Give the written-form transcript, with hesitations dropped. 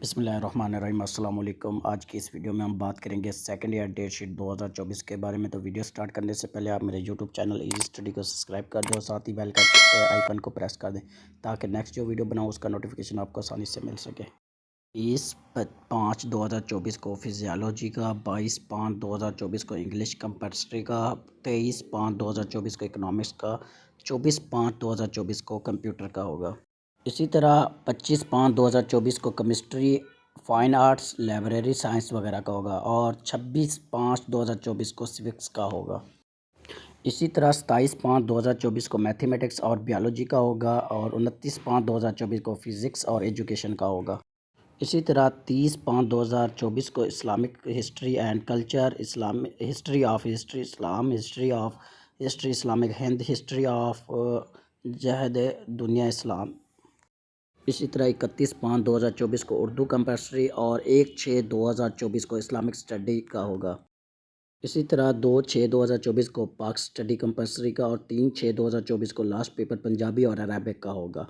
बिस्मिल्लाहिर्रहमानिर्रहीम अस्सलाम वालेकुम। आज की इस वीडियो में हम बात करेंगे सेकंड ईयर डेट शीट 2024 के बारे में। तो वीडियो स्टार्ट करने से पहले आप मेरे यूट्यूब चैनल इजी स्टडी को सब्सक्राइब कर दें और साथ ही बेल का आइकन को प्रेस कर दें ताकि नेक्स्ट जो वीडियो बनाऊँ उसका नोटिफिकेशन आपको आसानी से मिल सके। 20/5/2024 को फिजियोलॉजी का, 22/5/2024 को इंग्लिश कंपल्सरी का, 23/5/2024 को इकोनॉमिक्स का, 24/5/2024 को कंप्यूटर का होगा। इसी तरह 25/5/2024 को chemistry, fine arts, library science वगैरह का होगा और 26/5/2024 को सिविक्स का होगा। इसी तरह 27/5/2024 को मैथमेटिक्स और बायोलॉजी का होगा और 29/5/2024 को फ़िज़िक्स और एजुकेशन का होगा। इसी तरह 30/5/2024 को Islamic history and culture, history of Islam, history Islamic Hind, history of जहद दुनिया इस्लाम। इसी तरह 31/5/2024 को उर्दू कंपल्सरी और 1/6/2024 को इस्लामिक स्टडी का होगा। इसी तरह 2/6/2024 को पाक स्टडी कंपल्सरी का और 3/6/2024 को लास्ट पेपर पंजाबी और अरबिक का होगा।